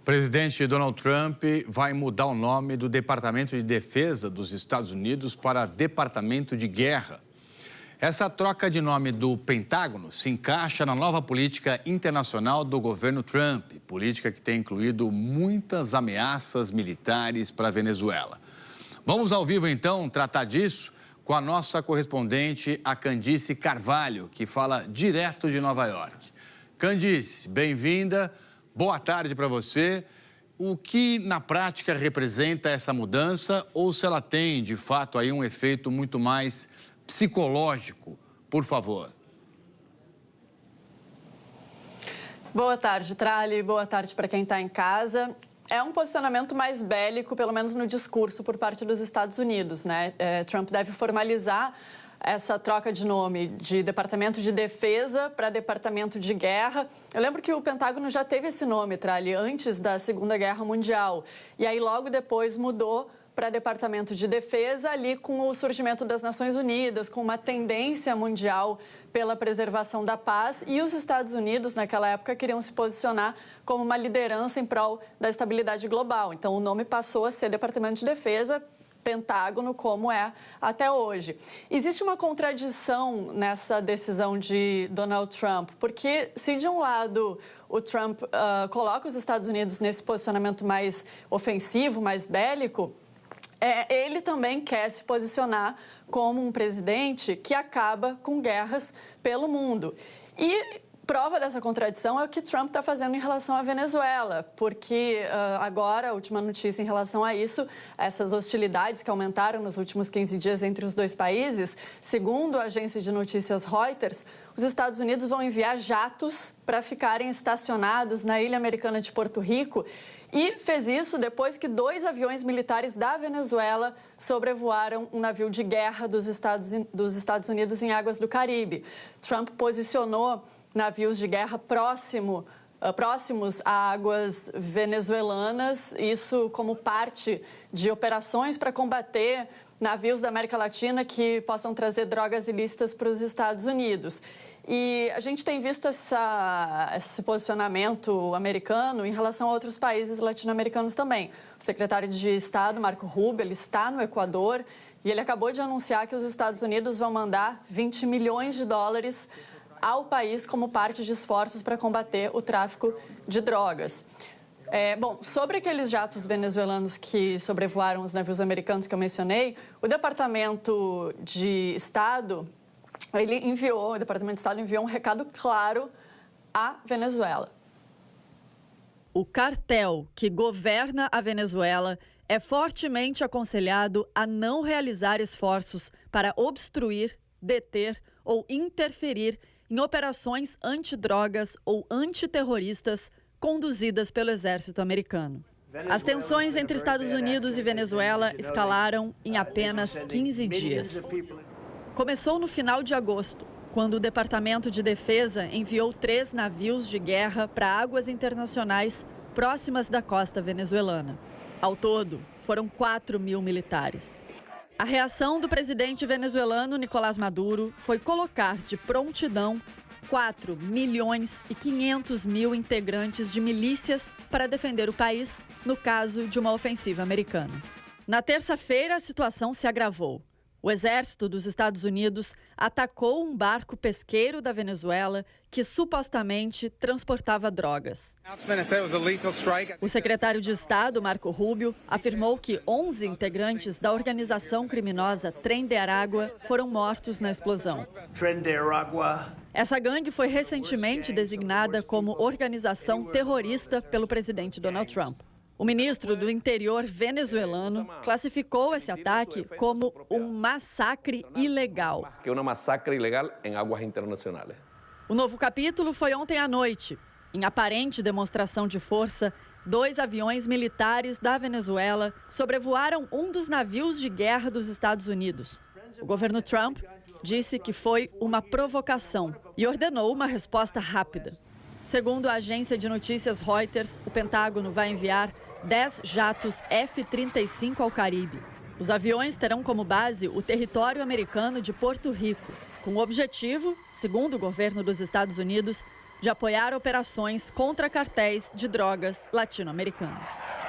presidente Donald Trump vai mudar o nome do Departamento de Defesa dos Estados Unidos para Departamento de Guerra. Essa troca de nome do Pentágono se encaixa na nova política internacional do governo Trump, política que tem incluído muitas ameaças militares para a Venezuela. Vamos ao vivo, então, tratar disso com a nossa correspondente, a Candice Carvalho, que fala direto de Nova York. Candice, bem-vinda. Boa tarde para você. O que, na prática, representa essa mudança ou se ela tem, de fato, aí um efeito muito mais psicológico? Por favor. Boa tarde, Trali. Boa tarde para quem está em casa. É um posicionamento mais bélico, pelo menos no discurso, por parte dos Estados Unidos, né? Trump deve formalizar essa troca de nome de Departamento de Defesa para Departamento de Guerra. Eu lembro que o Pentágono já teve esse nome, Trali, antes da Segunda Guerra Mundial. E aí, logo depois, mudou para Departamento de Defesa, ali com o surgimento das Nações Unidas, com uma tendência mundial pela preservação da paz. E os Estados Unidos, naquela época, queriam se posicionar como uma liderança em prol da estabilidade global. Então, o nome passou a ser Departamento de Defesa, Pentágono, como é até hoje. Existe uma contradição nessa decisão de Donald Trump, porque se de um lado o Trump coloca os Estados Unidos nesse posicionamento mais ofensivo, mais bélico, ele também quer se posicionar como um presidente que acaba com guerras pelo mundo. E prova dessa contradição é o que Trump está fazendo em relação à Venezuela, porque agora, a última notícia em relação a isso, essas hostilidades que aumentaram nos últimos 15 dias entre os dois países, segundo a agência de notícias Reuters, os Estados Unidos vão enviar jatos para ficarem estacionados na ilha americana de Porto Rico, e fez isso depois que 2 aviões militares da Venezuela sobrevoaram um navio de guerra dos Estados Unidos em águas do Caribe. Trump posicionou navios de guerra próximos a águas venezuelanas, isso como parte de operações para combater navios da América Latina que possam trazer drogas ilícitas para os Estados Unidos. E a gente tem visto esse posicionamento americano em relação a outros países latino-americanos também. O secretário de Estado, Marco Rubio, ele está no Equador e ele acabou de anunciar que os Estados Unidos vão mandar 20 milhões de dólares ao país como parte de esforços para combater o tráfico de drogas. Bom, sobre aqueles jatos venezuelanos que sobrevoaram os navios americanos que eu mencionei, o Departamento de Estado, o Departamento de Estado enviou um recado claro à Venezuela. O cartel que governa a Venezuela é fortemente aconselhado a não realizar esforços para obstruir, deter ou interferir em operações antidrogas ou antiterroristas conduzidas pelo exército americano. As tensões entre Estados Unidos e Venezuela escalaram em apenas 15 dias. Começou no final de agosto, quando o Departamento de Defesa enviou 3 navios de guerra para águas internacionais próximas da costa venezuelana. Ao todo, foram 4 mil militares. A reação do presidente venezuelano Nicolás Maduro foi colocar de prontidão 4 milhões e 500 mil integrantes de milícias para defender o país no caso de uma ofensiva americana. Na terça-feira, a situação se agravou. O exército dos Estados Unidos atacou um barco pesqueiro da Venezuela que supostamente transportava drogas. O secretário de Estado, Marco Rubio, afirmou que 11 integrantes da organização criminosa Tren de Aragua foram mortos na explosão. Essa gangue foi recentemente designada como organização terrorista pelo presidente Donald Trump. O ministro do Interior venezuelano classificou esse ataque como um massacre ilegal. Que é um massacre ilegal em águas internacionais. O novo capítulo foi ontem à noite. Em aparente demonstração de força, 2 aviões militares da Venezuela sobrevoaram um dos navios de guerra dos Estados Unidos. O governo Trump disse que foi uma provocação e ordenou uma resposta rápida. Segundo a agência de notícias Reuters, o Pentágono vai enviar 10 jatos F-35 ao Caribe. Os aviões terão como base o território americano de Porto Rico, com o objetivo, segundo o governo dos Estados Unidos, de apoiar operações contra cartéis de drogas latino-americanos.